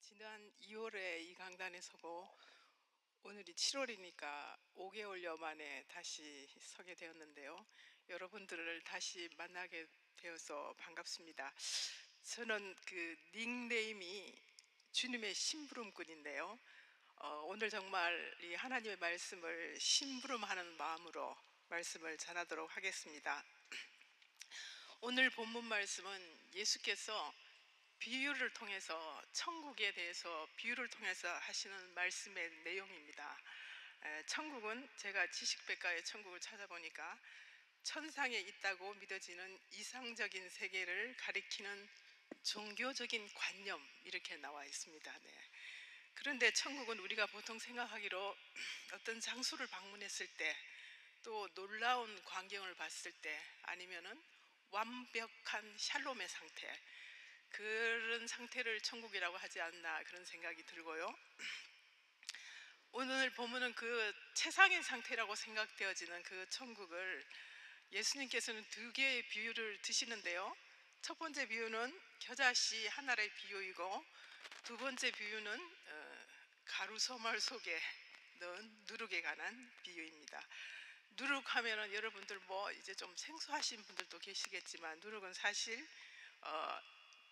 지난 2월에 이 강단에 서고 오늘이 7월이니까 5개월여 만에 다시 서게 되었는데요. 여러분들을 다시 만나게 되어서 반갑습니다. 저는 그 닉네임이 주님의 심부름꾼인데요. 오늘 정말 이 하나님의 말씀을 심부름하는 마음으로 말씀을 전하도록 하겠습니다. 오늘 본문 말씀은 예수께서 비유를 통해서 천국에 대해서 비유를 통해서 하시는 말씀의 내용입니다. 천국은 제가 지식백과의 천국을 찾아보니까 천상에 있다고 믿어지는 이상적인 세계를 가리키는 종교적인 관념 이렇게 나와 있습니다. 네. 그런데 천국은 우리가 보통 생각하기로 어떤 장소를 방문했을 때, 또 놀라운 광경을 봤을 때, 아니면은 완벽한 샬롬의 상태, 그런 상태를 천국이라고 하지 않나 그런 생각이 들고요. 오늘 보면은 그 최상의 상태라고 생각되어지는 그 천국을 예수님께서는 두 개의 비유를 드시는데요. 첫 번째 비유는 겨자씨 하나의 비유이고, 두 번째 비유는 가루소말 속에 넣은 누룩에 관한 비유입니다. 누룩하면은 여러분들 뭐 이제 좀 생소하신 분들도 계시겠지만, 누룩은 사실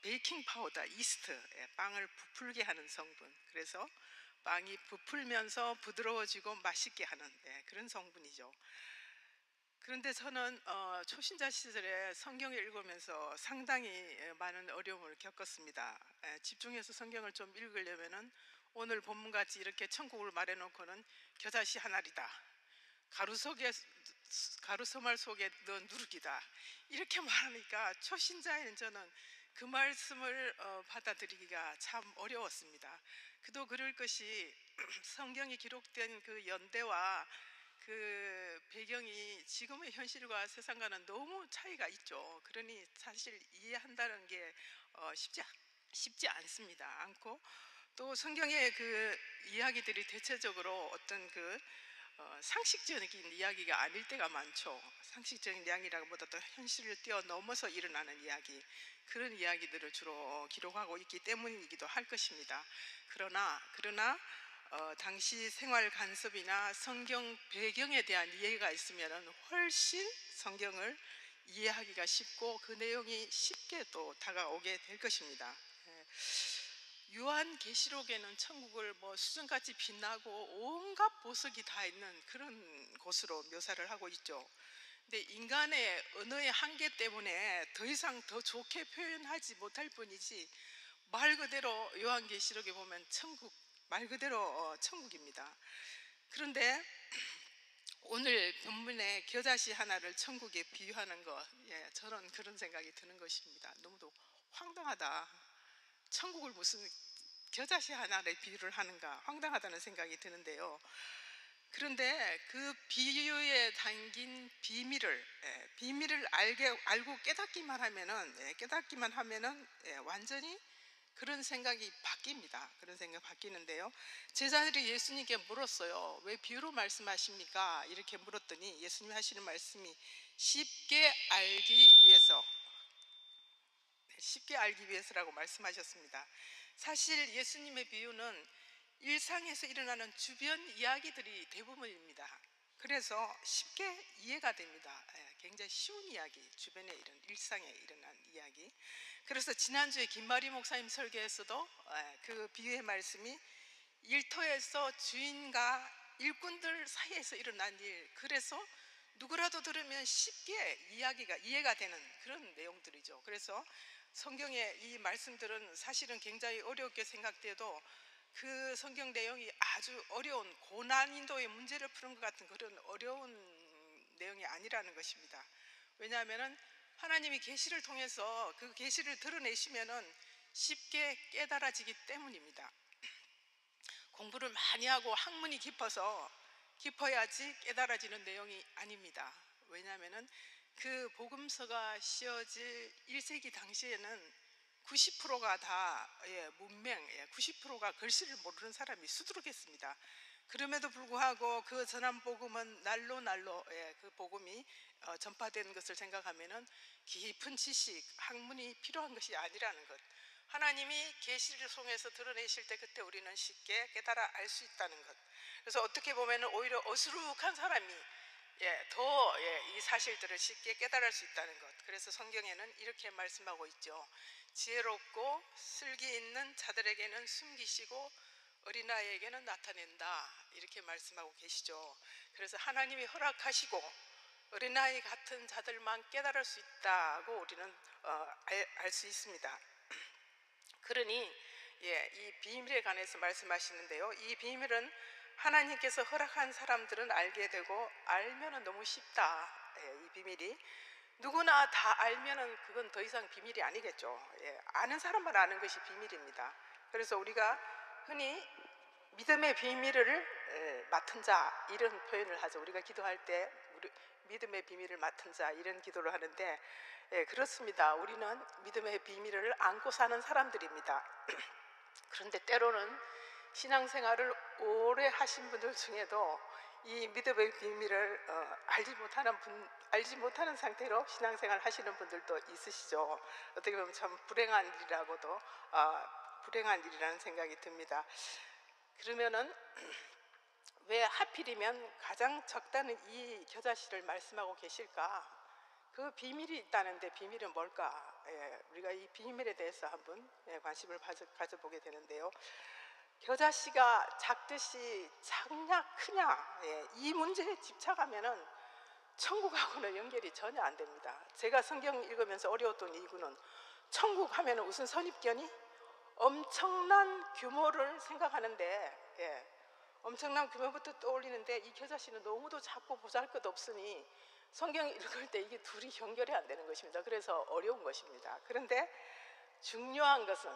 베이킹 파우더, 이스트, 빵을 부풀게 하는 성분. 그래서 빵이 부풀면서 부드러워지고 맛있게 하는 그런 성분이죠. 그런데 저는 초신자 시절에 성경을 읽으면서 상당히 많은 어려움을 겪었습니다. 집중해서 성경을 좀 읽으려면은 오늘 본문같이 이렇게 천국을 말해놓고는 겨자씨 하나리다, 가루소말 속에 넣은 누룩이다, 이렇게 말하니까 초신자인 저는 그 말씀을 받아들이기가 참 어려웠습니다. 그도 그럴 것이 성경이 기록된 그 연대와 그 배경이 지금의 현실과 세상과는 너무 차이가 있죠. 그러니 사실 이해한다는 게 쉽지 않습니다. 않고, 또 성경의 그 이야기들이 대체적으로 어떤 그 상식적인 이야기가 아닐 때가 많죠. 상식적인 이야기라기보다도 현실을 뛰어넘어서 일어나는 이야기, 그런 이야기들을 주로 기록하고 있기 때문이기도 할 것입니다. 그러나 당시 생활 간섭이나 성경 배경에 대한 이해가 있으면 훨씬 성경을 이해하기가 쉽고 그 내용이 쉽게 또 다가오게 될 것입니다. 요한계시록에는 천국을 뭐 수정같이 빛나고 온갖 보석이 다 있는 그런 곳으로 묘사를 하고 있죠. 근데 인간의 언어의 한계 때문에 더 이상 더 좋게 표현하지 못할 뿐이지, 말 그대로 요한계시록에 보면 천국, 말 그대로 천국입니다. 그런데 오늘 본문에 겨자씨 하나를 천국에 비유하는 것, 저는 그런 생각이 드는 것입니다. 너무도 황당하다. 천국을 무슨 겨자씨 하나를 비유를 하는가, 황당하다는 생각이 드는데요. 그런데 그 비유에 담긴 비밀을 알고 깨닫기만 하면은 완전히 그런 생각이 바뀝니다. 그런 생각이 바뀌는데요. 제자들이 예수님께 물었어요. 왜 비유로 말씀하십니까? 이렇게 물었더니 예수님이 하시는 말씀이 쉽게 알기 위해서라고 말씀하셨습니다. 사실 예수님의 비유는 일상에서 일어나는 주변 이야기들이 대부분입니다. 그래서 쉽게 이해가 됩니다. 굉장히 쉬운 이야기, 주변에 이런 일상에 일어난 이야기. 그래서 지난주에 김마리 목사님 설교에서도 그 비유의 말씀이 일터에서 주인과 일꾼들 사이에서 일어난 일, 그래서 누구라도 들으면 쉽게 이해가 되는 그런 내용들이죠. 그래서 성경의 이 말씀들은 사실은 굉장히 어렵게 생각돼도 그 성경 내용이 아주 어려운 고난인도의 문제를 푸는 것 같은 그런 어려운 내용이 아니라는 것입니다. 왜냐하면은 하나님이 계시를 통해서 그 계시를 드러내시면은 쉽게 깨달아지기 때문입니다. 공부를 많이 하고 학문이 깊어야지 깨달아지는 내용이 아닙니다. 왜냐하면은 그 복음서가 씌어질 1세기 당시에는 90%가 다 문맹, 90%가 글씨를 모르는 사람이 수두룩했습니다. 그럼에도 불구하고 그 전한 복음은 날로 그 복음이 전파되는 것을 생각하면은 깊은 지식, 학문이 필요한 것이 아니라는 것, 하나님이 계시를 통해서 드러내실 때 그때 우리는 쉽게 깨달아 알 수 있다는 것. 그래서 어떻게 보면 오히려 어수룩한 사람이 이 사실들을 쉽게 깨달을 수 있다는 것. 그래서 성경에는 이렇게 말씀하고 있죠. 지혜롭고 슬기 있는 자들에게는 숨기시고 어린아이에게는 나타낸다, 이렇게 말씀하고 계시죠. 그래서 하나님이 허락하시고 어린아이 같은 자들만 깨달을 수 있다고 우리는 알 수 있습니다. 그러니 이 비밀에 관해서 말씀하시는데요. 이 비밀은 하나님께서 허락한 사람들은 알게 되고 알면은 너무 쉽다. 이 비밀이 누구나 다 알면은 그건 더 이상 비밀이 아니겠죠. 아는 사람만 아는 것이 비밀입니다. 그래서 우리가 흔히 믿음의 비밀을 맡은 자, 이런 표현을 하죠. 우리가 기도할 때 믿음의 비밀을 맡은 자, 이런 기도를 하는데, 그렇습니다. 우리는 믿음의 비밀을 안고 사는 사람들입니다. 그런데 때로는 신앙생활을 오래 하신 분들 중에도 이 믿음의 비밀을 알지 못하는 상태로 신앙생활 하시는 분들도 있으시죠. 어떻게 보면 참 불행한 일이라고도 불행한 일이라는 생각이 듭니다. 그러면은 왜 하필이면 가장 적다는 이 겨자씨를 말씀하고 계실까? 그 비밀이 있다는데 비밀은 뭘까? 우리가 이 비밀에 대해서 한번 관심을 가져보게 되는데요. 겨자씨가 작듯이 작냐 크냐, 이 문제에 집착하면은 천국하고는 연결이 전혀 안 됩니다. 제가 성경 읽으면서 어려웠던 이유는 천국 하면은 무슨 선입견이 엄청난 규모를 생각하는데, 엄청난 규모부터 떠올리는데 이 겨자씨는 너무도 작고 보잘것없으니 성경 읽을 때 이게 둘이 연결이 안 되는 것입니다. 그래서 어려운 것입니다. 그런데 중요한 것은,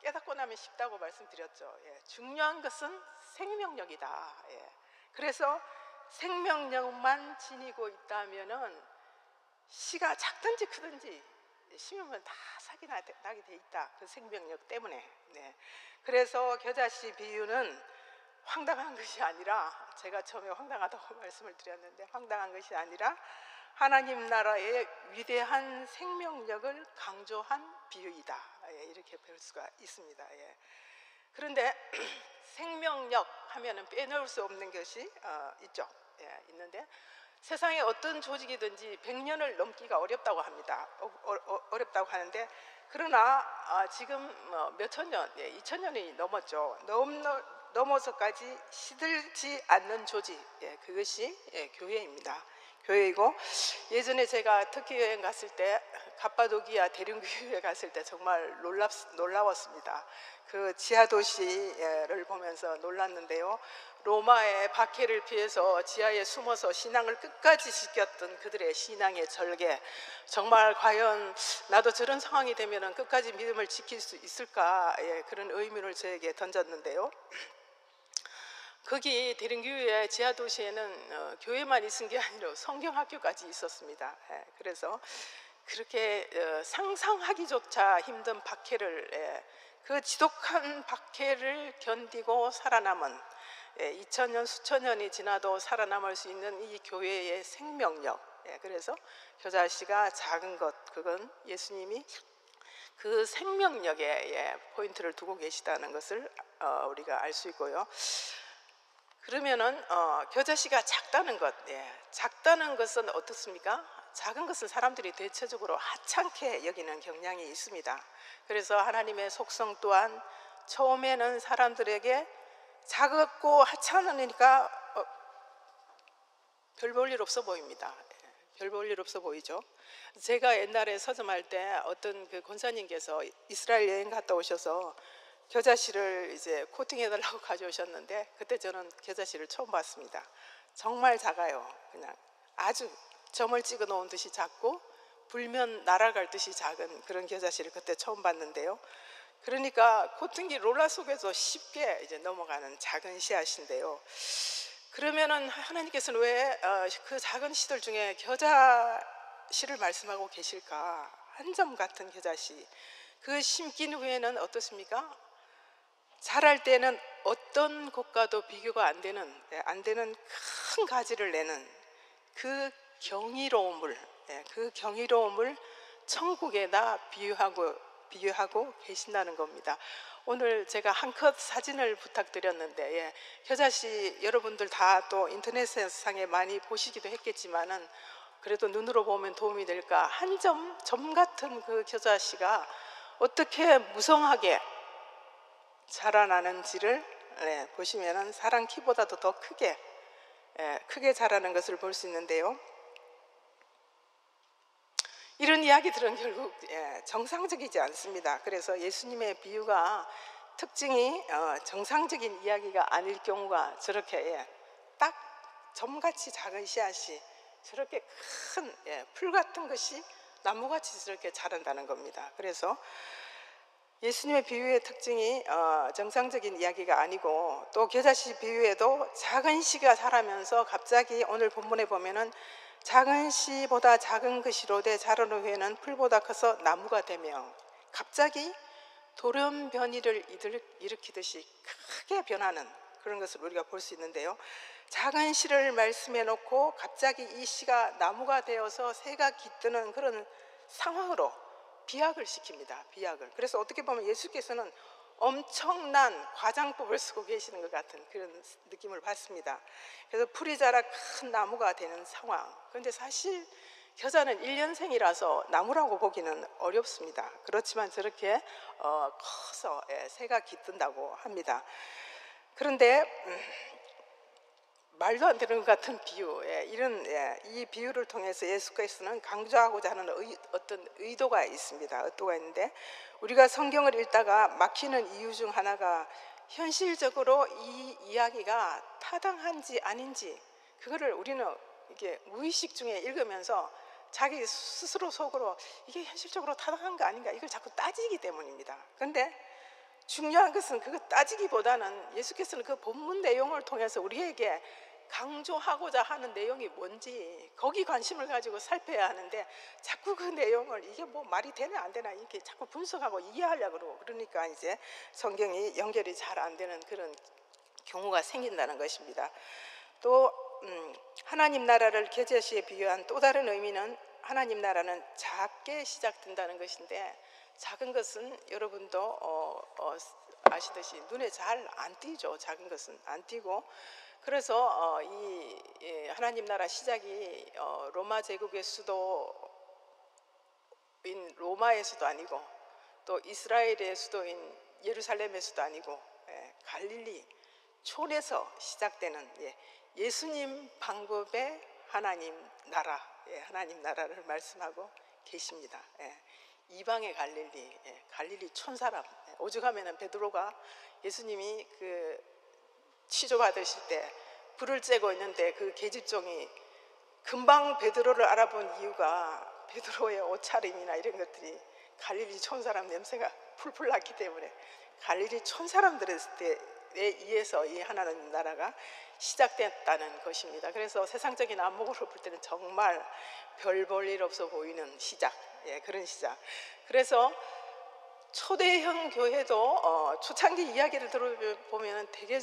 깨닫고 나면 쉽다고 말씀드렸죠. 중요한 것은 생명력이다. 그래서 생명력만 지니고 있다면은 씨가 작든지 크든지 심으면 다 싹이 나게 돼 있다. 그 생명력 때문에. 그래서 겨자씨 비유는 황당한 것이 아니라, 제가 처음에 황당하다고 말씀을 드렸는데 황당한 것이 아니라 하나님 나라의 위대한 생명력을 강조한 비유이다. 이렇게 볼 수가 있습니다. 그런데 생명력 하면은 빼놓을 수 없는 것이 있죠. 있는데 세상에 어떤 조직이든지 100년을 넘기가 어렵다고 합니다. 어렵다고 하는데, 그러나 지금 몇천 년, 2000년이 넘었죠. 넘어서까지 시들지 않는 조직, 그것이 교회입니다. 교회이고, 예전에 제가 터키 여행 갔을 때 갑바도기아 대륜교회에 갔을 때 정말 놀라웠습니다. 그 지하 도시를 보면서 놀랐는데요. 로마의 박해를 피해서 지하에 숨어서 신앙을 끝까지 지켰던 그들의 신앙의 절개, 정말 과연 나도 저런 상황이 되면 끝까지 믿음을 지킬 수 있을까, 그런 의문을 저에게 던졌는데요. 거기 대륜교회 지하도시에는 교회만 있은 게 아니라 성경학교까지 있었습니다. 그래서 그렇게 상상하기조차 힘든 박해를, 그 지독한 박해를 견디고 살아남은, 2000년 수천 년이 지나도 살아남을 수 있는 이 교회의 생명력, 그래서 겨자씨가 작은 것, 그건 예수님이 그 생명력에 포인트를 두고 계시다는 것을 우리가 알 수 있고요. 그러면은 겨자씨가 작다는 것, 작다는 것은 어떻습니까? 작은 것은 사람들이 대체적으로 하찮게 여기는 경향이 있습니다. 그래서 하나님의 속성 또한 처음에는 사람들에게 작고 하찮으니까 별 볼 일 없어 보입니다. 별 볼 일 없어 보이죠. 제가 옛날에 서점할 때 어떤 그 권사님께서 이스라엘 여행 갔다 오셔서 겨자씨를 이제 코팅해달라고 가져오셨는데, 그때 저는 겨자씨를 처음 봤습니다. 정말 작아요. 그냥 아주 점을 찍어 놓은 듯이 작고 불면 날아갈 듯이 작은 그런 겨자씨를 그때 처음 봤는데요. 그러니까 코팅기 롤러 속에서 쉽게 이제 넘어가는 작은 씨앗인데요. 그러면은 하나님께서는 왜 그 작은 씨들 중에 겨자씨를 말씀하고 계실까? 한 점 같은 겨자씨. 그 심긴 후에는 어떻습니까? 자랄 때는 어떤 것과도 비교가 안 되는 큰 가지를 내는 그 경이로움을 천국에다 비유하고 계신다는 겁니다. 오늘 제가 한 컷 사진을 부탁드렸는데, 겨자씨 여러분들 다 또 인터넷상에 많이 보시기도 했겠지만은 그래도 눈으로 보면 도움이 될까, 한 점 같은 그 겨자씨가 어떻게 무성하게 자라나는지를 보시면은 사람 키보다도 더 크게 자라는 것을 볼 수 있는데요. 이런 이야기들은 결국 정상적이지 않습니다. 그래서 예수님의 비유가 특징이 정상적인 이야기가 아닐 경우가 저렇게 딱 점같이 작은 씨앗이 저렇게 큰 풀 같은 것이 나무같이 저렇게 자란다는 겁니다. 그래서 예수님의 비유의 특징이 정상적인 이야기가 아니고, 또 겨자씨 비유에도 작은 씨가 자라면서 갑자기 오늘 본문에 보면은 작은 씨보다 작은 그 씨로되 자란 후에는 풀보다 커서 나무가 되며, 갑자기 돌연변이를 일으키듯이 크게 변하는 그런 것을 우리가 볼 수 있는데요. 작은 씨를 말씀해 놓고 갑자기 이 씨가 나무가 되어서 새가 깃드는 그런 상황으로 비약을 시킵니다. 비약을. 그래서 어떻게 보면 예수께서는 엄청난 과장법을 쓰고 계시는 것 같은 그런 느낌을 받습니다. 그래서 풀이 자라 큰 나무가 되는 상황. 그런데 사실 겨자는 1년생이라서 나무라고 보기는 어렵습니다. 그렇지만 저렇게 커서 새가 깃든다고 합니다. 그런데 말도 안 되는 것 같은 비유, 이 비유를 통해서 예수께서는 강조하고자 하는 어떤 의도가 있습니다. 의도가 있는데, 우리가 성경을 읽다가 막히는 이유 중 하나가 현실적으로 이 이야기가 타당한지 아닌지, 그거를 우리는 이게 무의식 중에 읽으면서 자기 스스로 속으로 이게 현실적으로 타당한 거 아닌가, 이걸 자꾸 따지기 때문입니다. 그런데 중요한 것은 그거 따지기보다는 예수께서는 그 본문 내용을 통해서 우리에게 강조하고자 하는 내용이 뭔지 거기 관심을 가지고 살펴야 하는데, 자꾸 그 내용을 이게 뭐 말이 되나 안 되나 이렇게 자꾸 분석하고 이해하려고 그러고, 그러니까 이제 성경이 연결이 잘 안 되는 그런 경우가 생긴다는 것입니다. 또 하나님 나라를 겨자씨에 비유한 또 다른 의미는, 하나님 나라는 작게 시작된다는 것인데, 작은 것은 여러분도 아시듯이 눈에 잘 안 띄죠. 작은 것은 안 띄고, 그래서 이 하나님 나라 시작이 로마 제국의 수도인 로마에서도 아니고, 또 이스라엘의 수도인 예루살렘에서도 아니고, 갈릴리 촌에서 시작되는 예수님 방법의 하나님 나라, 하나님 나라를 말씀하고 계십니다. 이방의 갈릴리, 갈릴리 촌 사람. 오죽하면은 베드로가 예수님이 그 취조받으실 때 불을 쬐고 있는데 그 계집종이 금방 베드로를 알아본 이유가 베드로의 옷차림이나 이런 것들이 갈릴리 촌 사람 냄새가 풀풀 났기 때문에, 갈릴리 촌 사람들에 의해서 이 하나님 나라가 시작됐다는 것입니다. 그래서 세상적인 안목으로 볼 때는 정말 별 볼 일 없어 보이는 시작, 그런 시작. 그래서 초대형 교회도 초창기 이야기를 들어보면 되게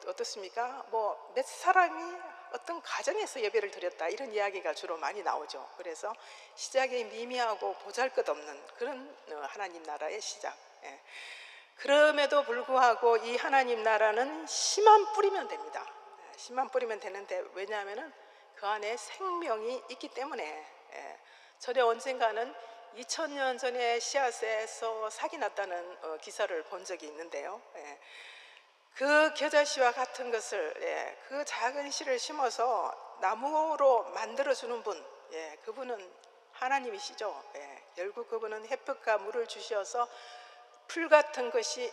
어떻습니까? 뭐 몇 사람이 어떤 가정에서 예배를 드렸다, 이런 이야기가 주로 많이 나오죠. 그래서 시작이 미미하고 보잘것없는 그런 하나님 나라의 시작. 그럼에도 불구하고 이 하나님 나라는 씨만 뿌리면 됩니다. 씨만 뿌리면 되는데, 왜냐하면 그 안에 생명이 있기 때문에. 전에 언젠가는 2000년 전에 씨앗에서 사기 났다는 기사를 본 적이 있는데요. 그 겨자씨와 같은 것을, 그 작은 씨를 심어서 나무로 만들어주는 분, 그분은 하나님이시죠. 결국 그분은 햇볕과 물을 주셔서 풀 같은 것이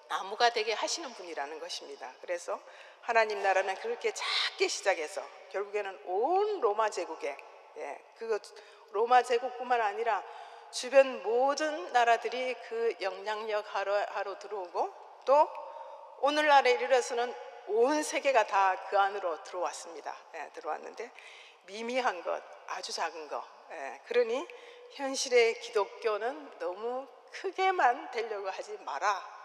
나무가 되게 하시는 분이라는 것입니다. 그래서 하나님 나라는 그렇게 작게 시작해서 결국에는 온 로마 제국에, 그 로마 제국뿐만 아니라 주변 모든 나라들이 그 영향력 하로 들어오고, 또 오늘날에 이르러서는 온 세계가 다 그 안으로 들어왔습니다. 들어왔는데 미미한 것, 아주 작은 것. 그러니 현실의 기독교는 너무 크게만 되려고 하지 마라.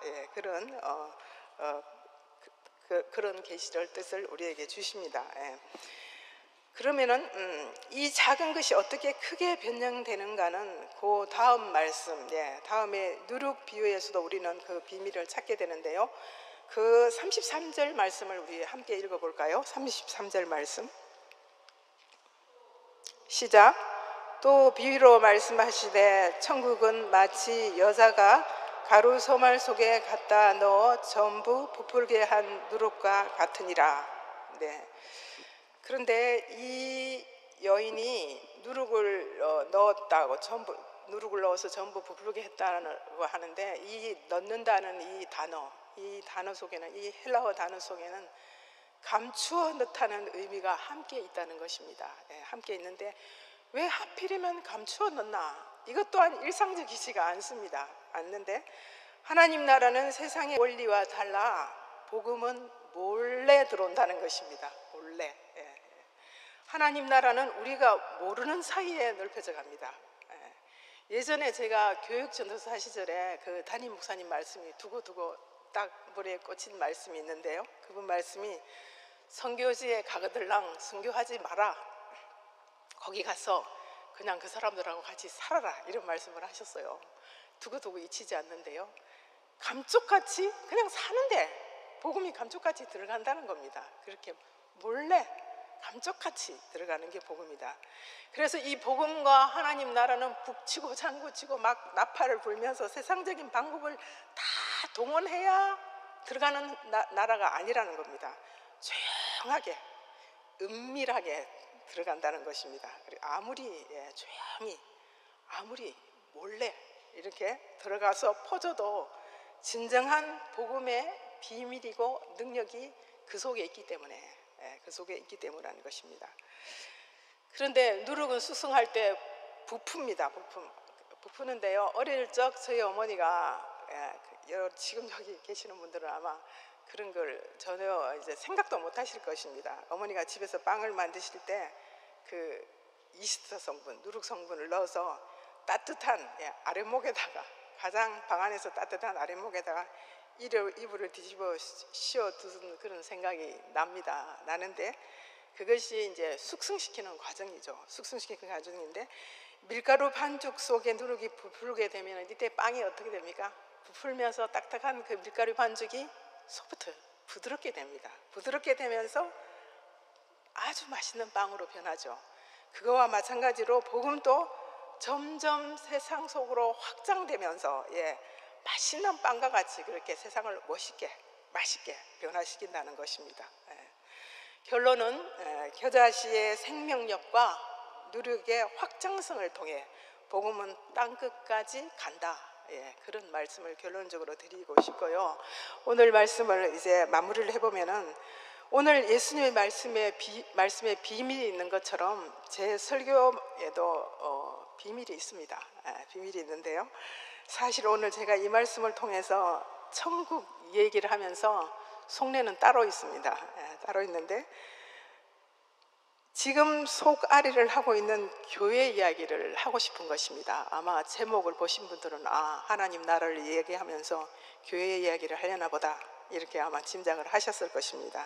그런 계시를 뜻을 우리에게 주십니다. 그러면은 이 작은 것이 어떻게 크게 변형되는가는 그 다음 말씀, 다음에 누룩 비유에서도 우리는 그 비밀을 찾게 되는데요. 그 33절 말씀을 우리 함께 읽어볼까요? 33절 말씀 시작. 또 비유로 말씀하시되 천국은 마치 여자가 가루 소말 속에 갖다 넣어 전부 부풀게 한 누룩과 같으니라. 네. 그런데 이 여인이 누룩을 넣었다고, 전부 누룩을 넣어서 전부 부풀게 했다고 하는데, 이 넣는다는 이 단어 속에는, 이 헬라어 단어 속에는 감추어 넣다는 의미가 함께 있다는 것입니다. 함께 있는데 왜 하필이면 감추어 넣나? 이것 또한 일상적이지가 않는데, 하나님 나라는 세상의 원리와 달라 복음은 몰래 들어온다는 것입니다. 몰래. 하나님 나라는 우리가 모르는 사이에 넓혀져 갑니다. 예전에 제가 교육 전도사 시절에 그 담임 목사님 말씀이 두고두고 딱 머리에 꽂힌 말씀이 있는데요. 그분 말씀이 선교지에 가거들랑 순교하지 마라. 거기 가서 그냥 그 사람들하고 같이 살아라. 이런 말씀을 하셨어요. 두고두고 잊히지 않는데요. 감쪽같이 그냥 사는데 복음이 감쪽같이 들어간다는 겁니다. 그렇게 몰래 감쪽같이 들어가는 게 복음이다. 그래서 이 복음과 하나님 나라는 북치고 장구치고 막 나팔을 불면서 세상적인 방법을 다 동원해야 들어가는 나라가 아니라는 겁니다. 조용하게 은밀하게 들어간다는 것입니다. 아무리 조용히, 아무리 몰래 이렇게 들어가서 퍼져도 진정한 복음의 비밀이고 능력이 그 속에 있기 때문에, 그 속에 있기 때문이라는 것입니다. 그런데 누룩은 숙성할 때 부풉니다. 부푸는데요. 어릴 적 저희 어머니가, 지금 여기 계시는 분들은 아마 그런 걸 전혀 이제 생각도 못 하실 것입니다. 어머니가 집에서 빵을 만드실 때 그 이스트 성분, 누룩 성분을 넣어서 따뜻한 아랫목에다가, 가장 방 안에서 따뜻한 아랫목에다가 이불을 뒤집어 씌워 두는 그런 생각이 나는데, 그것이 이제 숙성시키는 과정이죠. 숙성시키는 과정인데, 밀가루 반죽 속에 누룩이 부풀게 되면 이때 빵이 어떻게 됩니까? 부풀면서 딱딱한 그 밀가루 반죽이 소프트, 부드럽게 됩니다. 부드럽게 되면서 아주 맛있는 빵으로 변하죠. 그거와 마찬가지로 복음도 점점 세상 속으로 확장되면서 맛있는 빵과 같이 그렇게 세상을 멋있게, 맛있게 변화시킨다는 것입니다. 결론은 겨자씨의 생명력과 누룩의 확장성을 통해 복음은 땅끝까지 간다. 그런 말씀을 결론적으로 드리고 싶고요. 오늘 말씀을 이제 마무리를 해보면은, 오늘 예수님의 말씀에 비밀이 있는 것처럼 제 설교에도 비밀이 있습니다. 비밀이 있는데요. 사실 오늘 제가 이 말씀을 통해서 천국 얘기를 하면서 속내는 따로 있습니다. 따로 있는데, 지금 속앓이를 하고 있는 교회 이야기를 하고 싶은 것입니다. 아마 제목을 보신 분들은 하나님 나라를 얘기하면서 교회 이야기를 하려나 보다, 이렇게 아마 짐작을 하셨을 것입니다.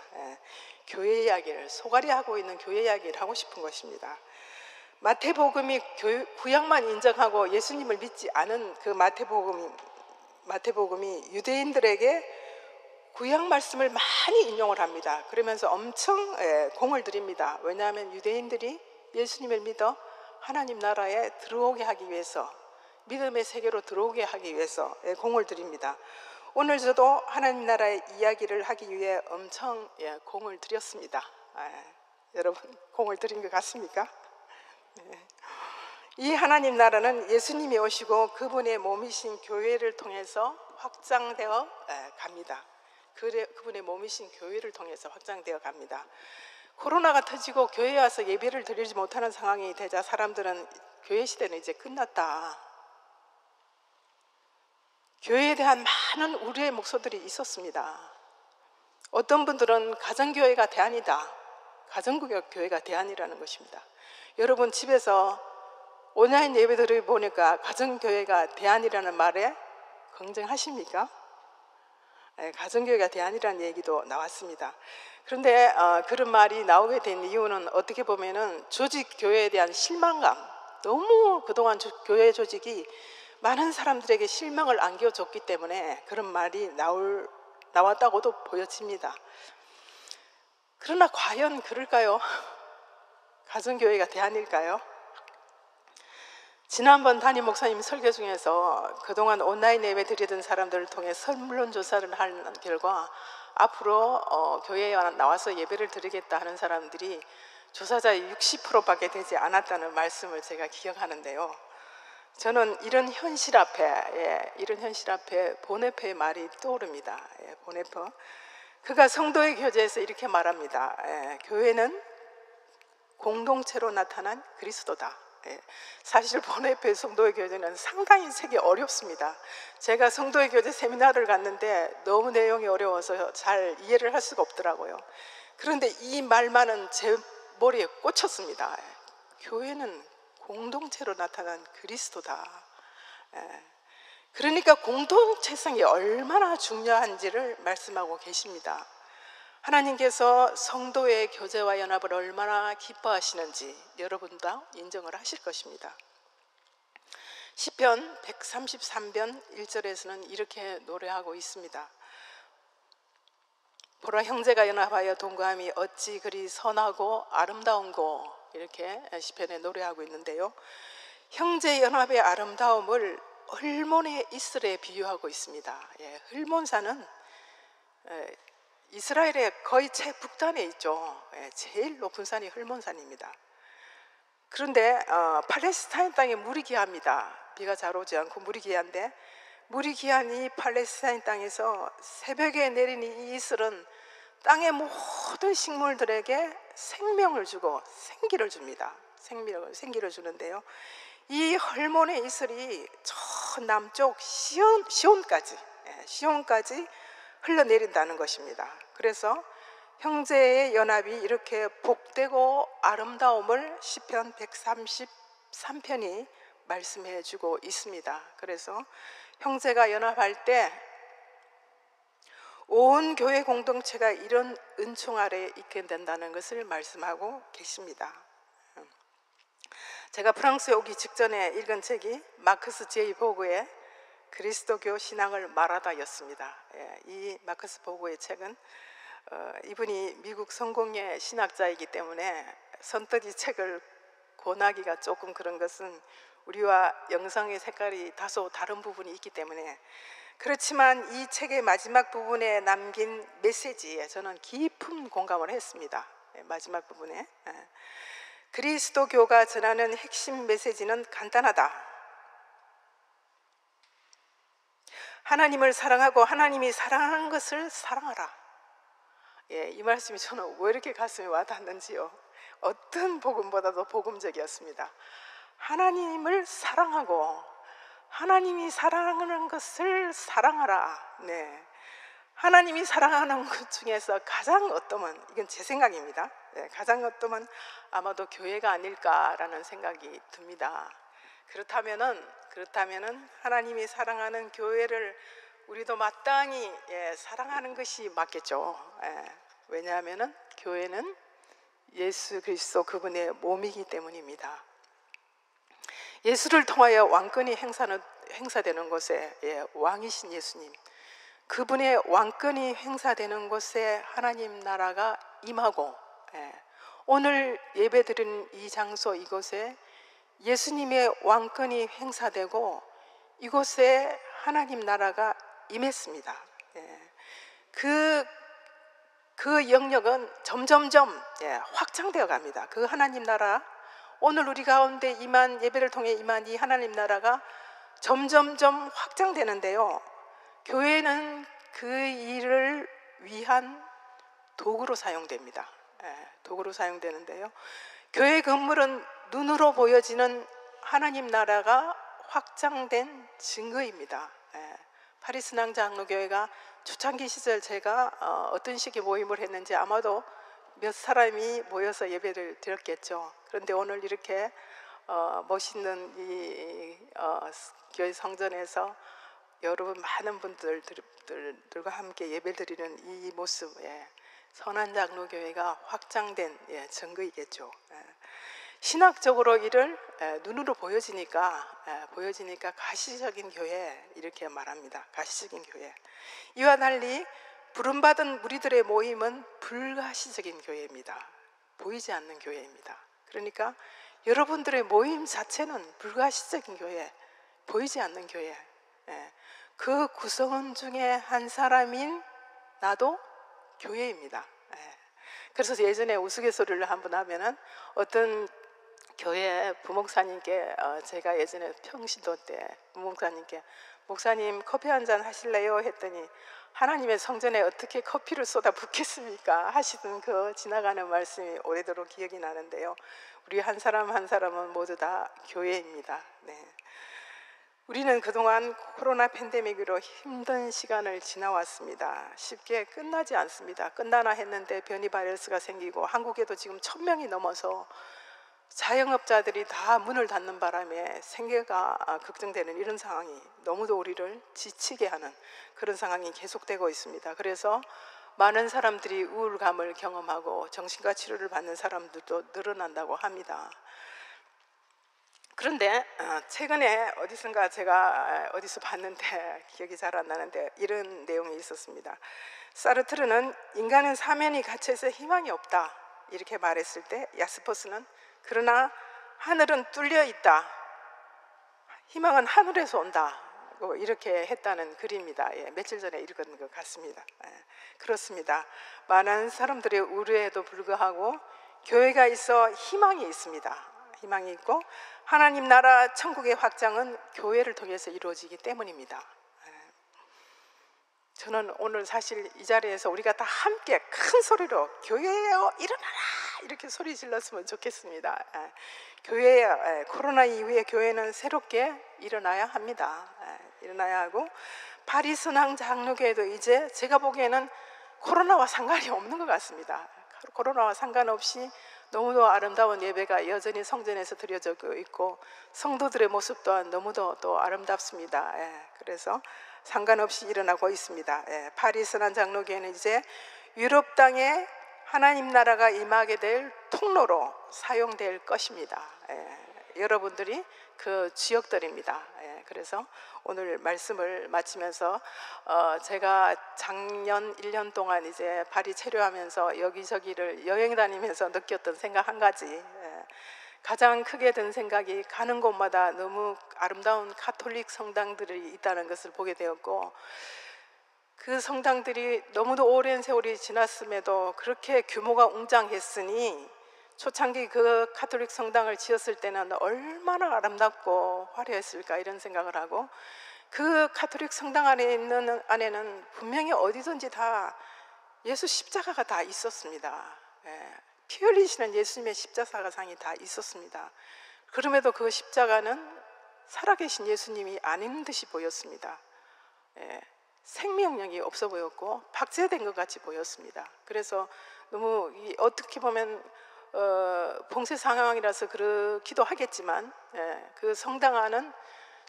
교회 이야기를, 속앓이하고 있는 교회 이야기를 하고 싶은 것입니다. 마태복음이 구약만 인정하고 예수님을 믿지 않은 그 마태복음이 유대인들에게 구약 말씀을 많이 인용을 합니다. 그러면서 엄청 공을 들입니다. 왜냐하면 유대인들이 예수님을 믿어 하나님 나라에 들어오게 하기 위해서, 믿음의 세계로 들어오게 하기 위해서 공을 들입니다. 오늘 저도 하나님 나라의 이야기를 하기 위해 엄청 공을 들였습니다. 여러분 공을 들인 것 같습니까? 이 하나님 나라는 예수님이 오시고 그분의 몸이신 교회를 통해서 확장되어 갑니다. 그분의 몸이신 교회를 통해서 확장되어 갑니다. 코로나가 터지고 교회에 와서 예배를 드리지 못하는 상황이 되자 사람들은 교회 시대는 이제 끝났다, 교회에 대한 많은 우려의 목소리들이 있었습니다. 어떤 분들은 가정교회가 대안이다, 가정교회가 대안이라는 것입니다. 여러분 집에서 온라인 예배들을 보니까 가정교회가 대안이라는 말에 긍정하십니까? 가정교회가 대안이라는 얘기도 나왔습니다. 그런데 그런 말이 나오게 된 이유는 어떻게 보면은 조직 교회에 대한 실망감, 너무 그동안 교회 조직이 많은 사람들에게 실망을 안겨줬기 때문에 그런 말이 나왔다고도 보여집니다. 그러나 과연 그럴까요? 가정교회가 대안일까요? 지난번 담임 목사님 설교 중에서 그동안 온라인 예배 드리던 사람들을 통해 설문조사를 한 결과 앞으로 교회에 나와서 예배를 드리겠다 하는 사람들이 조사자의 60%밖에 되지 않았다는 말씀을 제가 기억하는데요. 저는 이런 현실 앞에 보네퍼의 말이 떠오릅니다. 보네퍼. 그가 성도의 교제에서 이렇게 말합니다. 교회는 공동체로 나타난 그리스도다. 사실 보네퍼의 성도의 교제는 상당히 세기 어렵습니다. 제가 성도의 교제 세미나를 갔는데 너무 내용이 어려워서 잘 이해를 할 수가 없더라고요. 그런데 이 말만은 제 머리에 꽂혔습니다. 교회는 공동체로 나타난 그리스도다. 그러니까 공동체성이 얼마나 중요한지를 말씀하고 계십니다. 하나님께서 성도의 교제와 연합을 얼마나 기뻐하시는지 여러분도 인정을 하실 것입니다. 시편 133편 1절에서는 이렇게 노래하고 있습니다. 보라, 형제가 연합하여 동거함이 어찌 그리 선하고 아름다운고, 이렇게 시편에 노래하고 있는데요. 형제 연합의 아름다움을 헐몬의 이슬에 비유하고 있습니다. 헐몬산은 이스라엘의 거의 최북단에 있죠. 제일 높은 산이 헐몬산입니다. 그런데 팔레스타인 땅에 물이 귀합니다. 비가 잘 오지 않고 물이 귀한데, 물이 귀한 이 팔레스타인 땅에서 새벽에 내린 이 이슬은 땅의 모든 식물들에게 생명을 주고 생기를 줍니다. 생기를 주는데요. 이 헐몬의 이슬이 저 남쪽 시온까지 흘러내린다는 것입니다. 그래서 형제의 연합이 이렇게 복되고 아름다움을 시편 133편이 말씀해 주고 있습니다. 그래서 형제가 연합할 때 온 교회 공동체가 이런 은총 아래에 있게 된다는 것을 말씀하고 계십니다. 제가 프랑스에 오기 직전에 읽은 책이 마크스 제이 보그의 그리스도교 신앙을 말하다였습니다. 이 마크스 보그의 책은 이분이 미국 성공회 신학자이기 때문에 선뜻 이 책을 권하기가 조금 그런 것은 우리와 영성의 색깔이 다소 다른 부분이 있기 때문에, 그렇지만 이 책의 마지막 부분에 남긴 메시지에 저는 깊은 공감을 했습니다. 마지막 부분에 그리스도교가 전하는 핵심 메시지는 간단하다. 하나님을 사랑하고 하나님이 사랑하는 것을 사랑하라. 이 말씀이 저는 왜 이렇게 가슴에 와닿는지요. 어떤 복음보다도 복음적이었습니다. 하나님을 사랑하고 하나님이 사랑하는 것을 사랑하라. 하나님이 사랑하는 것 중에서 가장 어떠면, 이건 제 생각입니다. 가장 어떠면 아마도 교회가 아닐까라는 생각이 듭니다. 그렇다면은 하나님이 사랑하는 교회를 우리도 마땅히 사랑하는 것이 맞겠죠. 왜냐하면은 교회는 예수 그리스도 그분의 몸이기 때문입니다. 예수를 통하여 왕권이 행사되는 곳에 왕이신 예수님, 그분의 왕권이 행사되는 곳에 하나님 나라가 임하고, 오늘 예배드리는 이 장소, 이곳에 예수님의 왕권이 행사되고 이곳에 하나님 나라가 임했습니다. 그 영역은 점점점 확장되어 갑니다. 그 하나님 나라, 오늘 우리 가운데 임한, 예배를 통해 임한 이 하나님 나라가 점점점 확장되는데요. 교회는 그 일을 위한 도구로 사용됩니다. 도구로 사용되는데요. 교회 건물은 눈으로 보여지는 하나님 나라가 확장된 증거입니다. 파리스낭 장로교회가 초창기 시절 제가 어떤 식의 모임을 했는지 아마도 몇 사람이 모여서 예배를 드렸겠죠. 그런데 오늘 이렇게 멋있는 이 교회 성전에서 여러분 많은 분들과 함께 예배드리는 이 모습, 선한 장로교회가 확장된 증거이겠죠. 신학적으로 이를 눈으로 보여지니까 가시적인 교회 이렇게 말합니다. 가시적인 교회. 이와 달리 부름받은 무리들의 모임은 불가시적인 교회입니다. 보이지 않는 교회입니다. 그러니까 여러분들의 모임 자체는 불가시적인 교회, 보이지 않는 교회. 그 구성원 중에 한 사람인 나도 교회입니다. 그래서 예전에 우스갯소리를 한번 하면은 어떤 교회 부목사님께 제가 예전에 평신도 때 부목사님께 목사님 커피 한잔 하실래요? 했더니 하나님의 성전에 어떻게 커피를 쏟아 붓겠습니까? 하시던 그 지나가는 말씀이 오래도록 기억이 나는데요. 우리 한 사람 한 사람은 모두 다 교회입니다. 우리는 그동안 코로나 팬데믹으로 힘든 시간을 지나왔습니다. 쉽게 끝나지 않습니다. 끝나나 했는데 변이 바이러스가 생기고 한국에도 지금 1000명이 넘어서 자영업자들이 다 문을 닫는 바람에 생계가 걱정되는 이런 상황이 너무도 우리를 지치게 하는 그런 상황이 계속되고 있습니다. 그래서 많은 사람들이 우울감을 경험하고 정신과 치료를 받는 사람들도 늘어난다고 합니다. 그런데 최근에 어디선가 제가 어디서 봤는데 기억이 잘 안 나는데 이런 내용이 있었습니다. 사르트르는 인간은 사면이 갇혀서 희망이 없다 이렇게 말했을 때 야스퍼스는 그러나 하늘은 뚫려 있다, 희망은 하늘에서 온다 이렇게 했다는 글입니다. 며칠 전에 읽은 것 같습니다. 그렇습니다. 많은 사람들의 우려에도 불구하고 교회가 있어 희망이 있습니다. 희망이 있고 하나님 나라 천국의 확장은 교회를 통해서 이루어지기 때문입니다. 저는 오늘 사실 이 자리에서 우리가 다 함께 큰 소리로 교회여 일어나라 이렇게 소리 질렀으면 좋겠습니다. 교회야, 코로나 이후에 교회는 새롭게 일어나야 합니다. 일어나야 하고 파리 선한 장로교회도 이제 제가 보기에는 코로나와 상관이 없는 것 같습니다. 코로나와 상관없이 너무도 아름다운 예배가 여전히 성전에서 드려지고 있고 성도들의 모습 또한 너무도 또 아름답습니다. 그래서 상관없이 일어나고 있습니다. 파리 선한 장로교회는 이제 유럽 땅에 하나님 나라가 임하게 될 통로로 사용될 것입니다. 여러분들이 그 지역들입니다. 그래서 오늘 말씀을 마치면서 제가 작년 1년 동안 이제 파리 체류하면서 여기저기를 여행 다니면서 느꼈던 생각 한 가지, 가장 크게 든 생각이 가는 곳마다 너무 아름다운 가톨릭 성당들이 있다는 것을 보게 되었고 그 성당들이 너무도 오랜 세월이 지났음에도 그렇게 규모가 웅장했으니 초창기 그 가톨릭 성당을 지었을 때는 얼마나 아름답고 화려했을까 이런 생각을 하고 그 가톨릭 성당 안에는 분명히 어디든지 다 예수 십자가가 다 있었습니다. 피 흘리시는 예수님의 십자가상이 다 있었습니다. 그럼에도 그 십자가는 살아계신 예수님이 아닌 듯이 보였습니다. 생명력이 없어 보였고 박제된 것 같이 보였습니다. 그래서 너무 어떻게 보면 봉쇄 상황이라서 그렇기도 하겠지만 그 성당 안은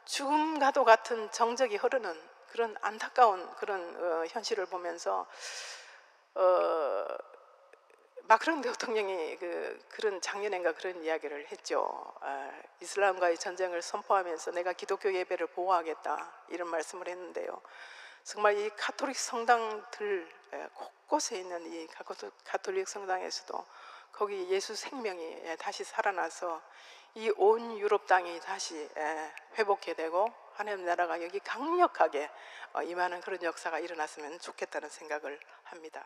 죽음과도 같은 정적이 흐르는 그런 안타까운 그런 현실을 보면서 마크롱 대통령이 그런 작년인가 그런 이야기를 했죠. 이슬람과의 전쟁을 선포하면서 내가 기독교 예배를 보호하겠다 이런 말씀을 했는데요. 정말 이 가톨릭 성당들 곳곳에 있는 이 가톨릭 성당에서도 거기 예수 생명이 다시 살아나서 이 온 유럽 땅이 다시 회복해 되고 하나님 나라가 여기 강력하게 임하는 그런 역사가 일어났으면 좋겠다는 생각을 합니다.